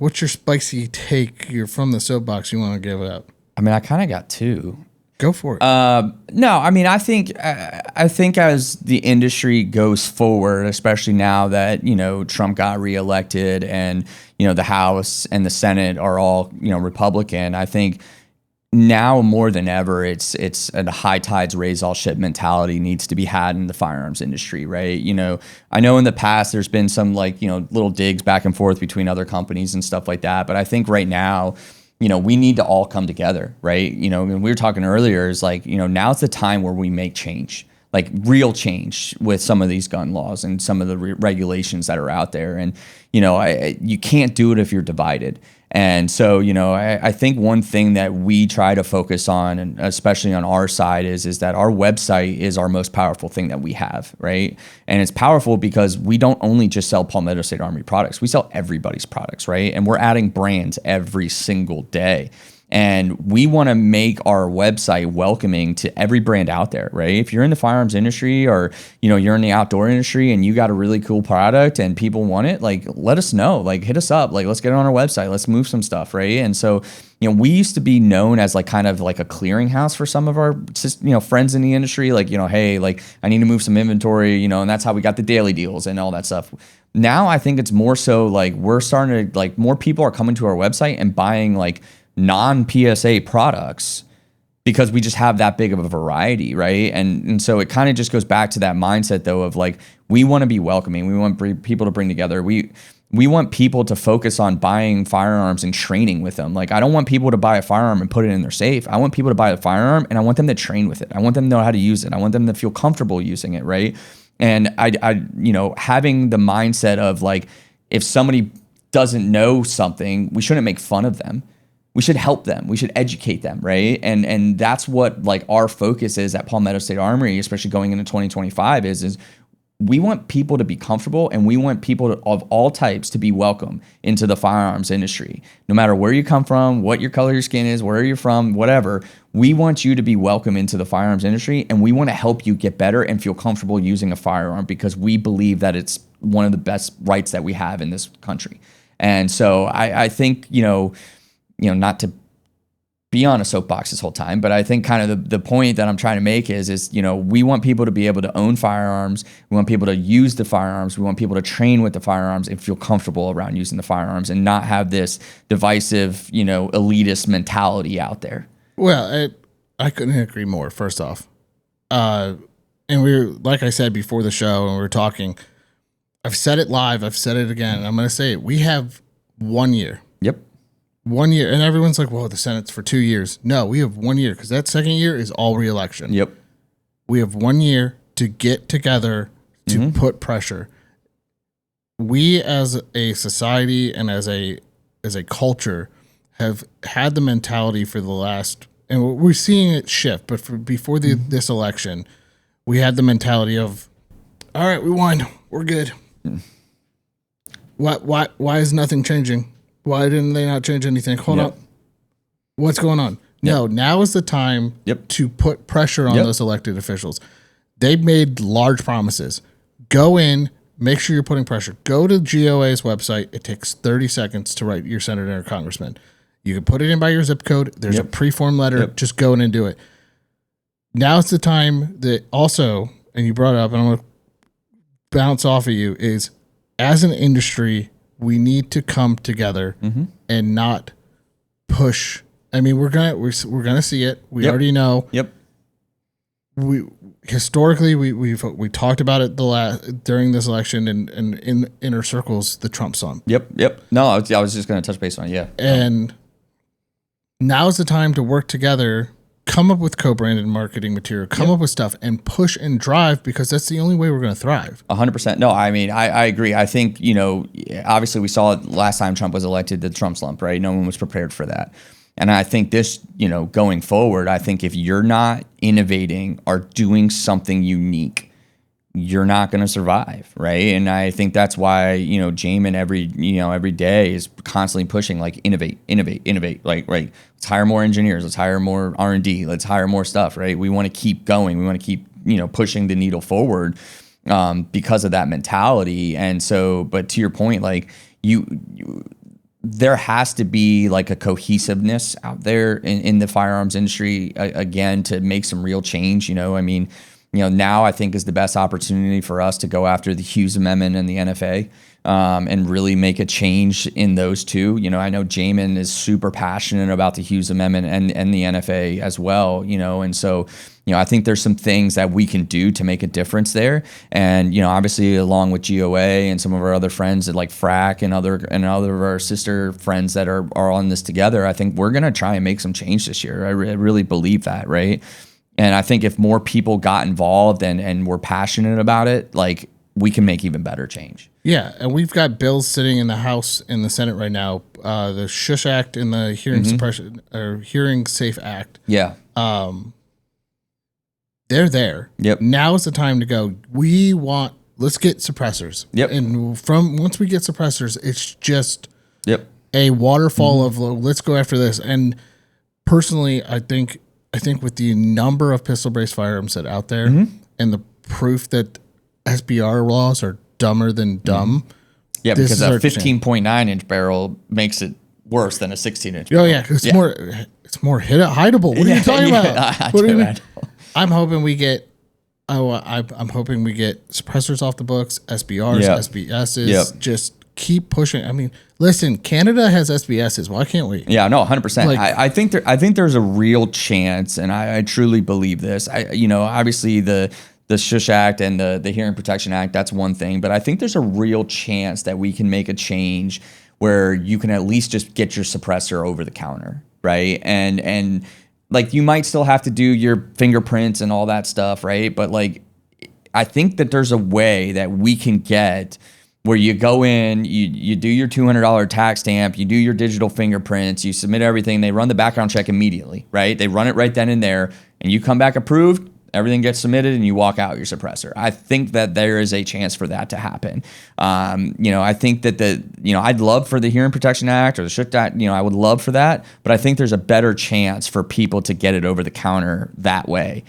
What's your spicy take? You're from the soapbox. You want to give up? I mean, I kind of got two. Go for it. No, I mean, I think as the industry goes forward, especially now that, Trump got reelected and, the House and the Senate are all, Republican, I think now more than ever, it's a high tides raise all ship mentality needs to be had in the firearms industry, right? I know in the past there's been some little digs back and forth between other companies and stuff like that, but I think right now, we need to all come together, right? And we were talking earlier is now's the time where we make change, like real change with some of these gun laws and some of the regulations that are out there. And, you can't do it if you're divided. And so, I think one thing that we try to focus on, and especially on our side, is that our website is our most powerful thing that we have, right? And it's powerful because we don't only just sell Palmetto State Armory products, we sell everybody's products, right? And we're adding brands every single day. And we want to make our website welcoming to every brand out there, right? If you're in the firearms industry or, you're in the outdoor industry and you got a really cool product and people want it, let us know, hit us up, let's get it on our website. Let's move some stuff, right? And so, we used to be known as kind of a clearinghouse for some of our, friends in the industry, hey, I need to move some inventory, and that's how we got the daily deals and all that stuff. Now I think it's more so we're starting to, more people are coming to our website and buying non-PSA products because we just have that big of a variety, right? And so it kind of just goes back to that mindset though of we want to be welcoming. We want people to bring together. We want people to focus on buying firearms and training with them. I don't want people to buy a firearm and put it in their safe. I want people to buy a firearm and I want them to train with it. I want them to know how to use it. I want them to feel comfortable using it, right? And I having the mindset of if somebody doesn't know something, we shouldn't make fun of them. We should help them. We should educate them, right? And that's what our focus is at Palmetto State Armory, especially going into 2025, is we want people to be comfortable and we want people of all types to be welcome into the firearms industry. No matter where you come from, what your color of your skin is, where you're from, whatever, we want you to be welcome into the firearms industry and we want to help you get better and feel comfortable using a firearm because we believe that it's one of the best rights that we have in this country. And so I think, not to be on a soapbox this whole time, but I think kind of the point that I'm trying to make is we want people to be able to own firearms. We want people to use the firearms. We want people to train with the firearms and feel comfortable around using the firearms and not have this divisive, elitist mentality out there. Well, I couldn't agree more, first off. And like I said before the show, and we were talking, I've said it live, I've said it again, and I'm going to say it. We have 1 year. Yep. 1 year, and everyone's like, well, the Senate's for 2 years. No, we have 1 year because that second year is all re-election. Yep. We have 1 year to get together to put pressure. We as a society and as a culture have had the mentality for the last, and we're seeing it shift, but before this election, we had the mentality of, all right, we won, we're good. Why is nothing changing? Why didn't they not change anything? Hold up. What's going on? No, now is the time to put pressure on those elected officials. They've made large promises. Go in, make sure you're putting pressure. Go to GOA's website. It takes 30 seconds to write your senator or congressman. You can put it in by your zip code. There's a pre-form letter. Just go in and do it. Now's the time that also, and you brought it up, and I'm going to bounce off of you, is as an industry, we need to come together and not push. I mean, we're gonna see it. We already know. Yep. We historically we talked about it during this election and in inner circles, the Trump slump. Yep. No, I was just gonna touch base on it. And now's the time to work together. Come up with co-branded marketing material, come up with stuff and push and drive because that's the only way we're going to thrive. 100%. No, I mean, I agree. I think, obviously we saw it last time Trump was elected, the Trump slump, right? No one was prepared for that. And I think this, going forward, I think if you're not innovating or doing something unique, you're not going to survive, right? And I think that's why, Jamin every day is constantly pushing innovate, right? Let's hire more engineers, let's hire more R&D, let's hire more stuff, right? We want to keep going. We want to keep, pushing the needle forward because of that mentality. And so, but to your point, there has to be like a cohesiveness out there in the firearms industry again to make some real change. I mean, now I think is the best opportunity for us to go after the Hughes Amendment and the NFA and really make a change in those two. I know Jamin is super passionate about the Hughes Amendment and the NFA as well, and so, I think there's some things that we can do to make a difference there. And, obviously along with GOA and some of our other friends at like FRAC and other of our sister friends that are on this together, I think we're going to try and make some change this year. I really believe that. Right. And I think if more people got involved and were passionate about it, like we can make even better change. Yeah. And we've got bills sitting in the House and the Senate right now. The Shush Act and the Hearing Suppression or Hearing Safe Act. Yeah. They're there. Yep. Now is the time to go. Let's get suppressors. Yep. And once we get suppressors, it's just a waterfall of let's go after this. And personally, I think with the number of pistol-based firearms that are out there and the proof that SBR laws are dumber than dumb. Yeah, because a 15.9 inch barrel makes it worse than a 16-inch. Oh yeah, it's more hideable. What are you talking about? What do you mean? I'm hoping we get suppressors off the books, SBRs, SBSs. Just keep pushing. I mean, listen, Canada has SBSs. Why can't we? Yeah, no, 100%. I think there's a real chance, and I truly believe this. Obviously the Shush Act and the Hearing Protection Act, that's one thing, but I think there's a real chance that we can make a change where you can at least just get your suppressor over the counter, right? And like you might still have to do your fingerprints and all that stuff, right? But like I think that there's a way that we can get where you go in, you do your $200 tax stamp, you do your digital fingerprints, you submit everything, they run the background check immediately, right? They run it right then and there, and you come back approved, everything gets submitted, and you walk out your suppressor. I think that there is a chance for that to happen. I think that I'd love for the Hearing Protection Act or the Shush Act, I would love for that, but I think there's a better chance for people to get it over the counter that way.